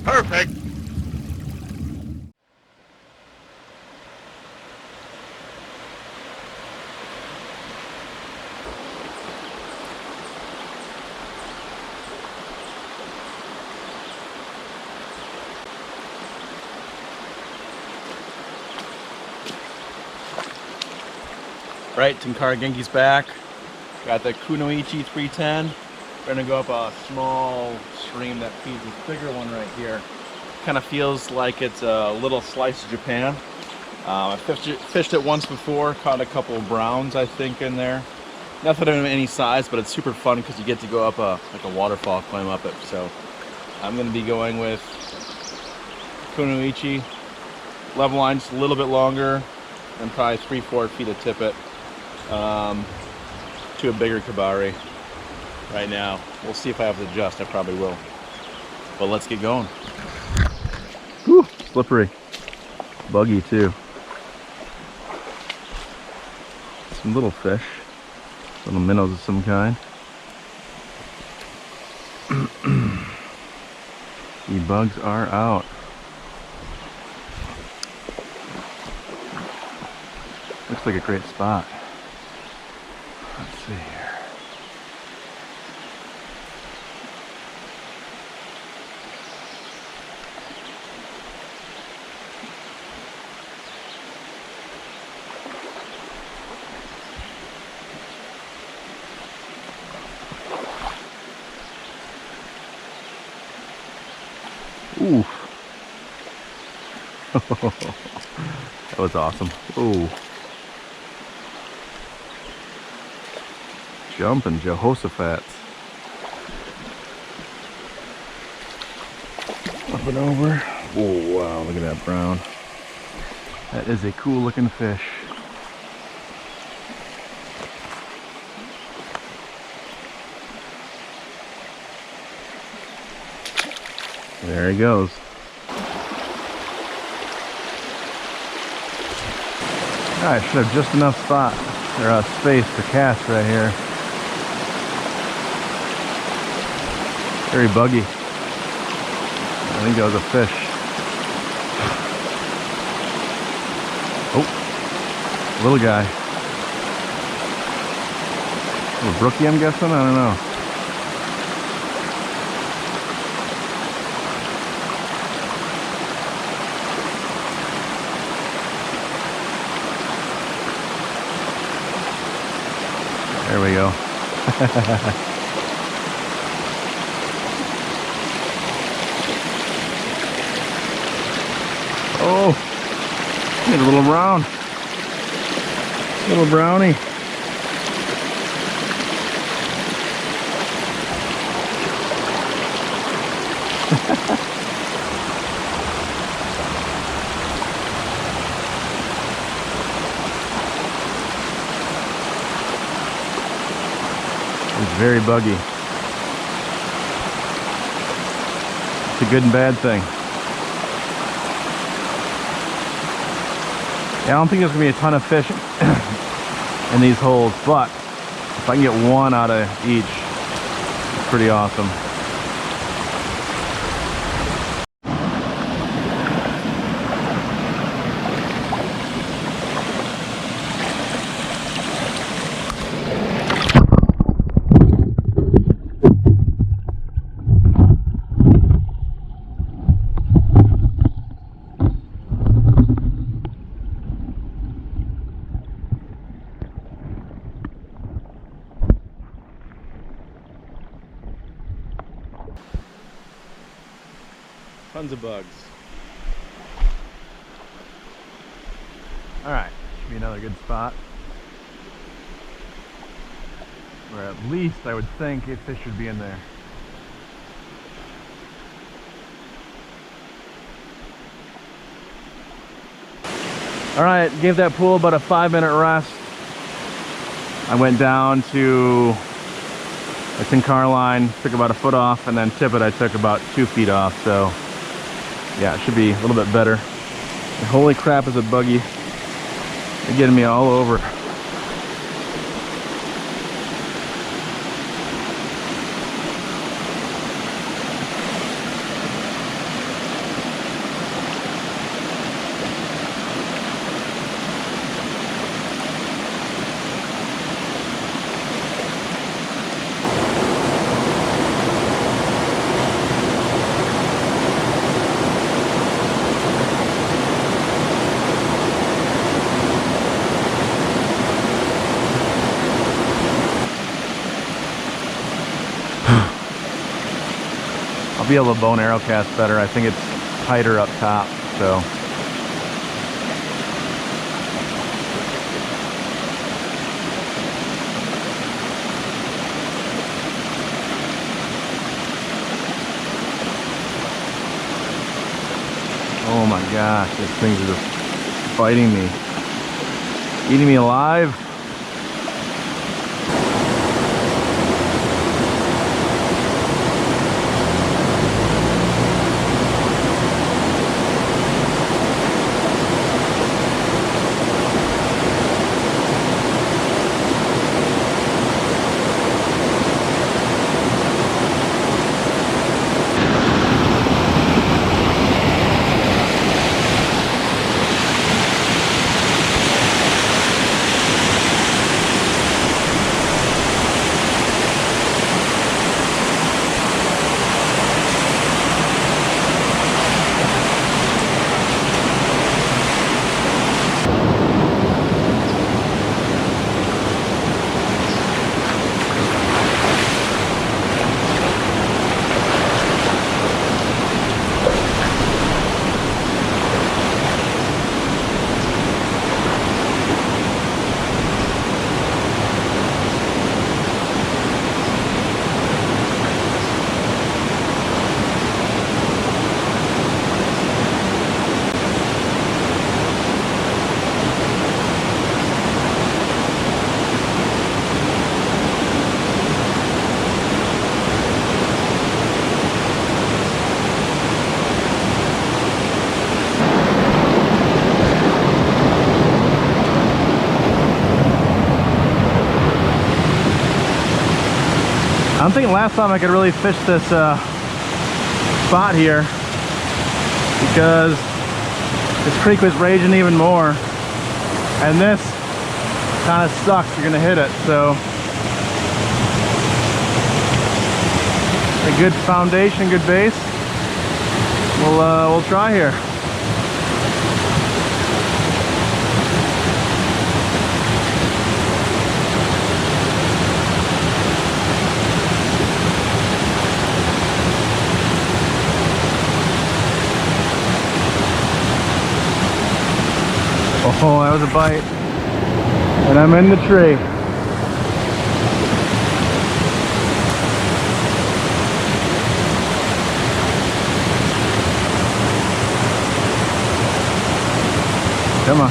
Perfect. Right, Tenkara Genki's back. Got the Kunoichi 310. We're gonna go up a small stream that feeds this bigger one right here. Kind of feels like it's a little slice of Japan. I fished it once before, caught a couple of browns, I think, in there. Nothing of any size, but it's super fun because you get to go up like a waterfall, climb up it. So I'm gonna be going with Kunoichi. Level line's a little bit longer, and probably 3-4 feet of tippet. To a bigger kabari right now. We'll see if I have to adjust. I probably will. But let's get going. Whew, slippery. Buggy too. Some little fish. Little minnows of some kind. The bugs are out. Looks like a great spot. Let's see here. Ooh. That was awesome. Ooh. Jumping Jehoshaphat. Up and over. Oh wow, look at that brown. That is a cool looking fish. There he goes. I should have just enough spot or space to cast right here. Very buggy. I think that was a fish. Oh, little guy. A brookie, I'm guessing? I don't know. There we go. Oh, need a little brown. Little brownie. It's very buggy. It's a good and bad thing. Yeah, I don't think there's gonna be a ton of fish in these holes, but if I can get one out of each, it's pretty awesome. Tons of bugs. Alright, should be another good spot. Or at least I would think a fish should be in there. Alright, gave that pool about a 5-minute rest. I went down to a Tenkara line, took about a foot off, and then tippet I took about 2 feet off, so yeah, it should be a little bit better. And holy crap, is it buggy. They're getting me all over. I'll be able to bow and arrow cast better. I think it's tighter up top, so. Oh my gosh, these things are just biting me, eating me alive. I'm thinking last time I could really fish this spot here because this creek was raging even more, and this kind of sucks. You're gonna hit it, so a good foundation, good base. We'll try here. Oh, that was a bite. And I'm in the tree. Come on.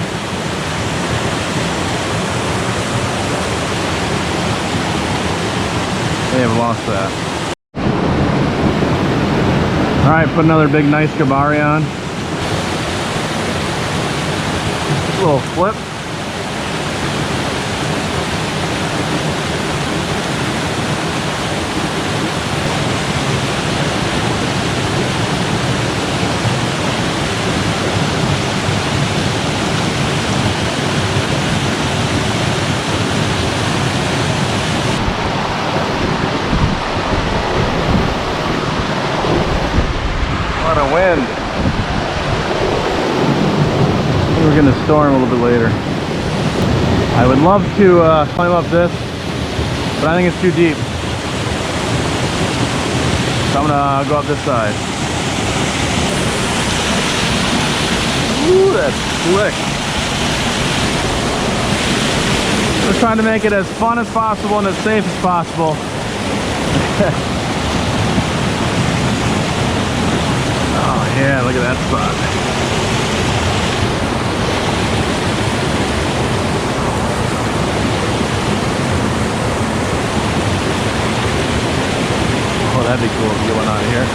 They have lost that. Alright, put another big nice Kabari on. Little flip. What a wind. We're going to storm a little bit later. I would love to climb up this, but I think it's too deep. So I'm going to go up this side. Ooh, that's slick. We're trying to make it as fun as possible and as safe as possible. Oh yeah, look at that spot. Oh, that'd be cool if you get one out of here.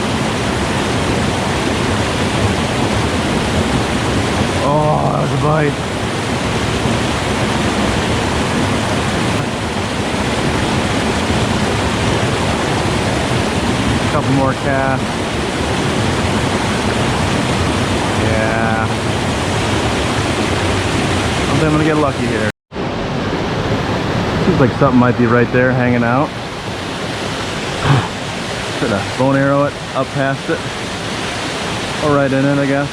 Oh, that was a bite. A couple more casts. Yeah. I think I'm gonna get lucky here. Seems like something might be right there hanging out. Should have bow and arrow it up past it, or right in it, I guess.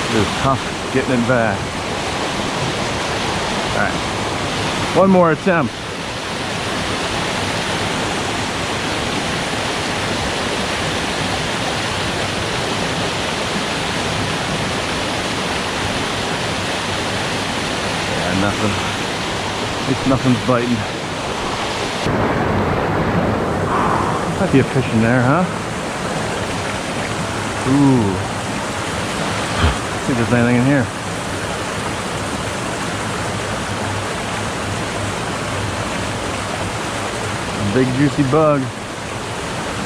It is tough getting it back. All right, one more attempt. nothing. At least nothing's biting. Might be a fish in there, huh? Ooh. Let's see if there's anything in here. A big juicy bug.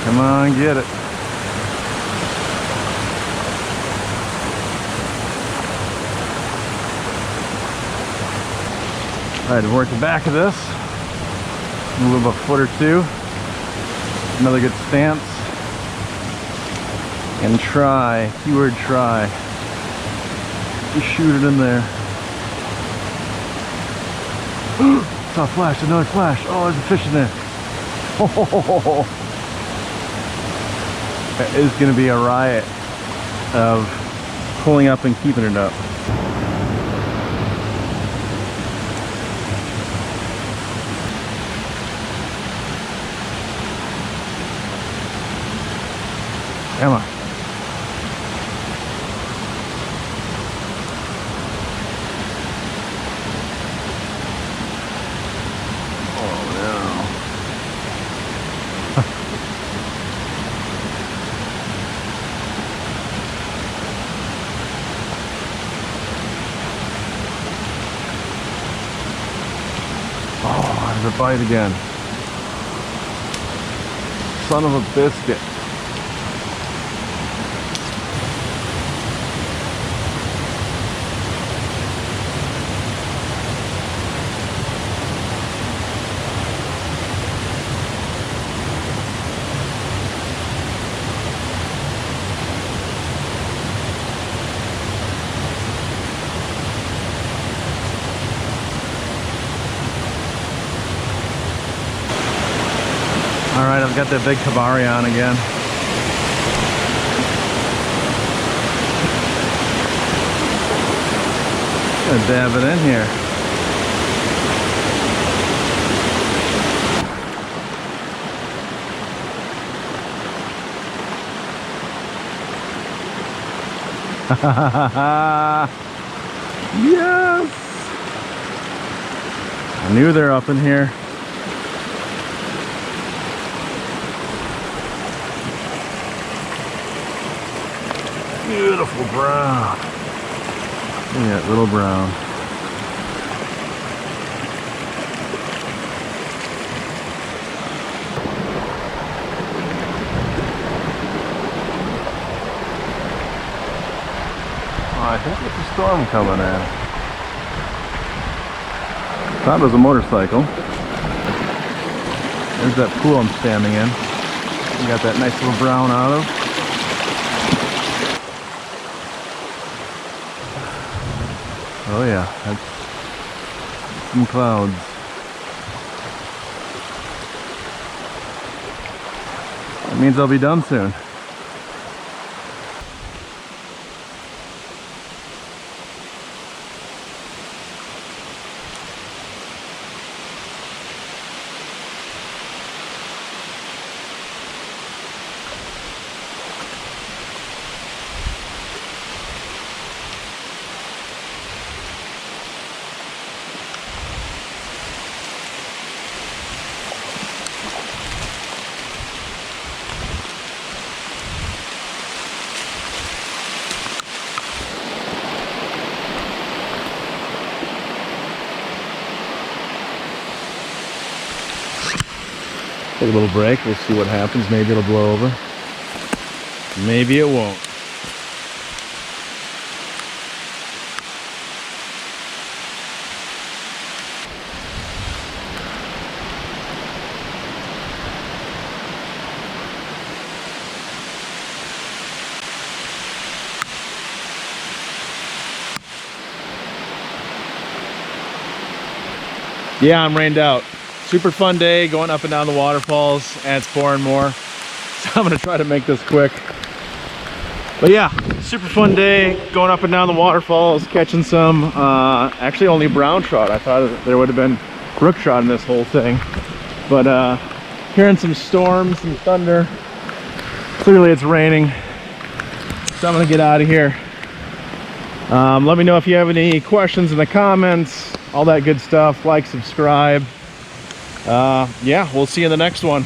Come on, get it. Alright, we're at the back of this. Move a foot or two. Another good stance. And try. Keyword try. Just shoot it in there. Saw a flash, another flash. Oh, there's a fish in there. Oh, that is going to be a riot of pulling up and keeping it up. Come on. Oh no. Oh, there's a bite again. Son of a biscuit. Alright, I've got that big kabari on again. Gonna dab it in here. Yes! I knew they're up in here. Beautiful brown. Look at that little brown. Oh, I think there's a storm coming in. Thought it was a motorcycle. There's that pool I'm standing in. We got that nice little brown olive. Oh yeah, that's some clouds. That means I'll be done soon. Take a little break, we'll see what happens. Maybe it'll blow over. Maybe it won't. Yeah, I'm rained out. Super fun day going up and down the waterfalls, and it's pouring more. So I'm gonna try to make this quick. But yeah, super fun day going up and down the waterfalls, catching some, actually only brown trout. I thought there would have been brook trout in this whole thing. But hearing some storms, some thunder. Clearly it's raining. So I'm gonna get out of here. Let me know if you have any questions in the comments, all that good stuff. Like, subscribe. Yeah, we'll see you in the next one.